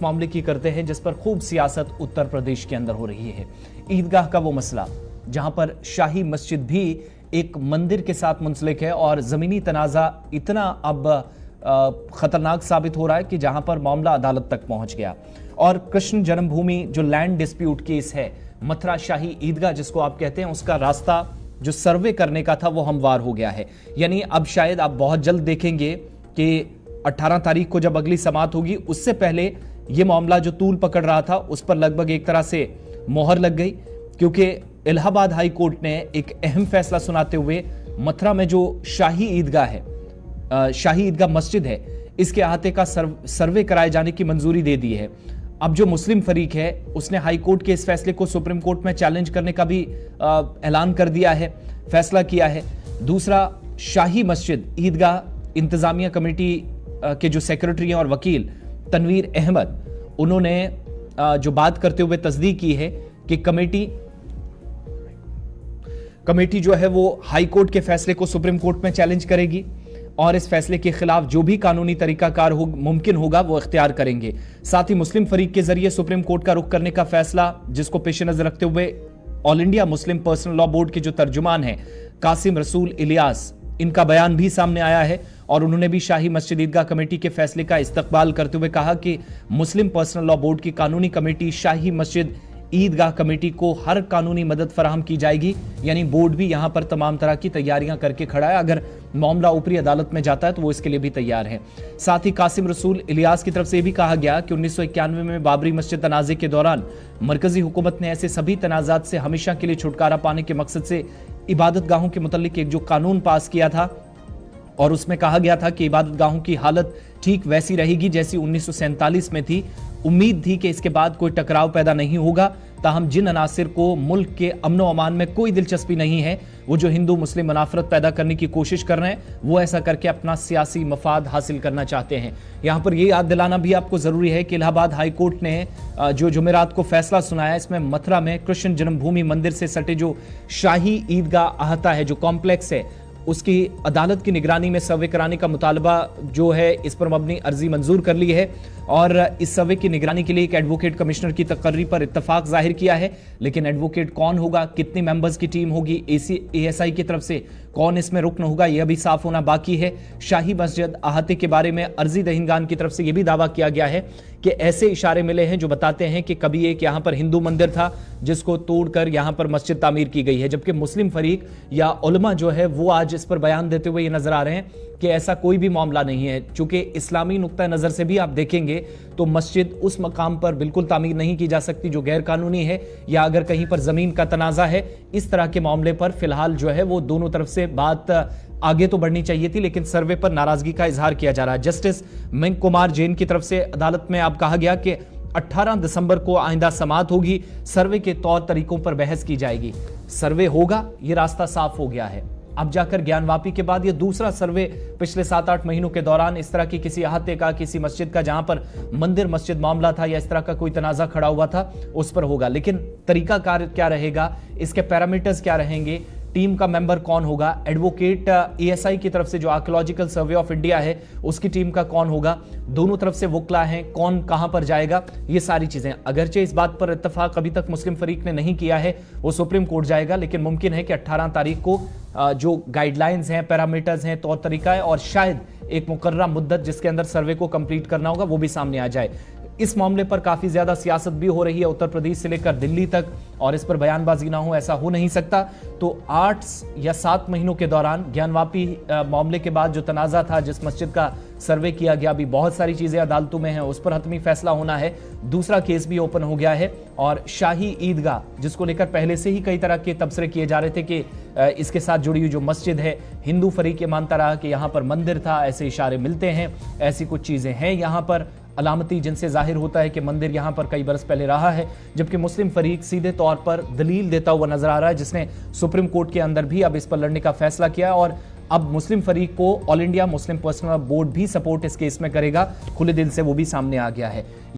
उस मामले की करते हैं जिस पर खूब सियासत उत्तर प्रदेश के अंदर हो रही है। ईदगाह का वो मसला जहां पर शाही मस्जिद भी एक मंदिर के साथ मुंसलिक है और जमीनी तनाजा इतना अब खतरनाक साबित हो रहा है कि जहां पर मामला अदालत तक पहुंच गया। और कृष्ण जन्मभूमि जो लैंड डिस्प्यूट केस है, मथुरा शाही ईदगाह जिसको आप कहते हैं, उसका रास्ता जो सर्वे करने का था वो हमवार हो गया है। यानी अब शायद आप बहुत जल्द देखेंगे कि 18 तारीख को जब अगली समाअत होगी, उससे पहले ये मामला जो तूल पकड़ रहा था उस पर लगभग एक तरह से मोहर लग गई, क्योंकि इलाहाबाद हाई कोर्ट ने एक अहम फैसला सुनाते हुए मथुरा में जो शाही ईदगाह है, शाही ईदगाह मस्जिद है, इसके अहाते का सर्वे कराए जाने की मंजूरी दे दी है। अब जो मुस्लिम फरीक है उसने हाई कोर्ट के इस फैसले को सुप्रीम कोर्ट में चैलेंज करने का भी ऐलान कर दिया है, फैसला किया है। दूसरा, शाही मस्जिद ईदगाह इंतजामिया कमेटी के जो सेक्रेटरी हैं और वकील तनवीर अहमद, उन्होंने जो बात करते हुए तस्दीक की है कि कमेटी जो है वो हाई कोर्ट के फैसले को सुप्रीम कोर्ट में चैलेंज करेगी और इस फैसले के खिलाफ जो भी कानूनी तरीकाकार मुमकिन होगा वो इख्तियार करेंगे। साथ ही मुस्लिम फरीक के जरिए सुप्रीम कोर्ट का रुख करने का फैसला, जिसको पेश नजर रखते हुए all India Muslim personal law board के जो तर्जुमान हैं कासिम रसूल इलियास, इनका बयान भी सामने आया है और उन्होंने भी शाही मस्जिद ईदगाह कमेटी के फैसले का इस्तकबाल करते हुए कहा कि मुस्लिम पर्सनल लॉ बोर्ड की कानूनी कमेटी शाही मस्जिद ईदगाह कमेटी को हर कानूनी मदद फराहम की जाएगी। यानी बोर्ड भी यहां पर तमाम तरह की तैयारियां करके खड़ा है, अगर मामला ऊपरी अदालत में जाता है तो वो इसके लिए भी तैयार है। साथ ही कासिम रसूल इलियास की तरफ से भी कहा गया कि 1991 में बाबरी मस्जिद तनाजे के दौरान मरकजी हुकूमत ने ऐसे सभी तनाजात से हमेशा के लिए छुटकारा पाने के मकसद से इबादत गाहों के मुतल्लिक एक जो कानून पास किया था और उसमें कहा गया था कि इबादत गाहों की हालत ठीक वैसी रहेगी जैसी 1947 में थी। उम्मीद थी कि इसके बाद कोई टकराव पैदा नहीं होगा, ताहम जिन अनासिर को मुल्क के अमनो अमान में कोई दिलचस्पी नहीं है, वो जो हिंदू मुस्लिम मुनाफरत पैदा करने की कोशिश कर रहे हैं, वो ऐसा करके अपना सियासी मफाद हासिल करना चाहते हैं। यहाँ पर ये याद दिलाना भी आपको जरूरी है कि इलाहाबाद हाई कोर्ट ने जो जुमेरात को फैसला सुनाया, इसमें मथुरा में कृष्ण जन्मभूमि मंदिर से सटे जो शाही ईदगाह अहाता है, जो कॉम्प्लेक्स है, उसकी अदालत की निगरानी में सर्वे कराने का मुतालबा जो है, इस पर मबनी अर्जी मंजूर कर ली है और इस सर्वे की निगरानी के लिए एक एडवोकेट कमिश्नर की तकर्री पर इत्तफाक जाहिर किया है। लेकिन एडवोकेट कौन होगा, कितने मेंबर्स की टीम होगी, ASI की तरफ से कौन इसमें रुकन होगा, यह भी साफ होना बाकी है। शाही मस्जिद अहाते के बारे में अर्जी दहिंदगान की तरफ से यह भी दावा किया गया है कि ऐसे इशारे मिले हैं जो बताते हैं कि कभी एक यहाँ पर हिंदू मंदिर था जिसको तोड़कर यहाँ पर मस्जिद तामीर की गई है, जबकि मुस्लिम फरीक या उलमा जो है वो आज इस पर बयान देते हुए ये नजर आ रहे हैं कि ऐसा कोई भी मामला नहीं है। चूंकि इस्लामी नुक्ता नजर से भी आप देखेंगे तो मस्जिद उस मकाम पर बिल्कुल तामीर नहीं की जा सकती जो गैर कानूनी है, या अगर कहीं पर जमीन का तनाजा है, इस तरह के मामले पर फिलहाल जो है वो दोनों तरफ से बात आगे तो बढ़नी चाहिए थी, लेकिन सर्वे पर नाराजगी का इजहार किया जा रहा है। जस्टिस मिंग कुमार जैन की तरफ से अदालत में अब कहा गया कि 18 दिसंबर को आइंदा समाअत होगी, सर्वे के तौर तरीकों पर बहस की जाएगी। सर्वे होगा, ये रास्ता साफ हो गया है। अब जाकर ज्ञानवापी के बाद ये दूसरा सर्वे पिछले 7-8 महीनों के दौरान इस तरह की किसी अहाते का, किसी मस्जिद का जहां पर मंदिर मस्जिद मामला था या इस तरह का कोई तनाजा खड़ा हुआ था, उस पर होगा। लेकिन तरीकाकार क्या रहेगा, इसके पैरामीटर्स क्या रहेंगे, टीम का मेंबर कौन होगा, एडवोकेट ASI की तरफ से जो आर्कियोलॉजिकल सर्वे ऑफ इंडिया है उसकी टीम का कौन होगा, दोनों तरफ से वकला हैं, कौन कहां पर जाएगा, ये सारी चीजें। अगरचे इस बात पर इत्तफाक अभी तक मुस्लिम फरीक ने नहीं किया है, वो सुप्रीम कोर्ट जाएगा, लेकिन मुमकिन है कि 18 तारीख को जो गाइडलाइंस हैं, पैरामीटर्स हैं, तौर तरीका है और शायद एक मुकर्रर मुद्दत जिसके अंदर सर्वे को कंप्लीट करना होगा वो भी सामने आ जाए। इस मामले पर काफी ज्यादा सियासत भी हो रही है उत्तर प्रदेश से लेकर दिल्ली तक, और इस पर बयानबाजी ना हो ऐसा हो नहीं सकता। तो 8 या 7 महीनों के दौरान ज्ञानवापी मामले के बाद जो तनाजा था, जिस मस्जिद का सर्वे किया गया, अभी बहुत सारी चीजें अदालतों में हैं, उस पर हतमी फैसला होना है। दूसरा केस भी ओपन हो गया है और शाही ईदगाह जिसको लेकर पहले से ही कई तरह के तबसरे किए जा रहे थे कि इसके साथ जुड़ी हुई जो मस्जिद है, हिंदू फरीक ये मानता रहा कि यहाँ पर मंदिर था, ऐसे इशारे मिलते हैं, ऐसी कुछ चीजें हैं यहाँ पर अलामती जिनसे जाहिर होता है कि मंदिर यहाँ पर कई बरस पहले रहा है, जबकि मुस्लिम फरीक सीधे तौर पर दलील देता हुआ नजर आ रहा है, जिसने सुप्रीम कोर्ट के अंदर भी अब इस पर लड़ने का फैसला किया और अब मुस्लिम फरीक को all India Muslim personal board भी सपोर्ट इस केस में करेगा, खुले दिल से वो भी सामने आ गया है।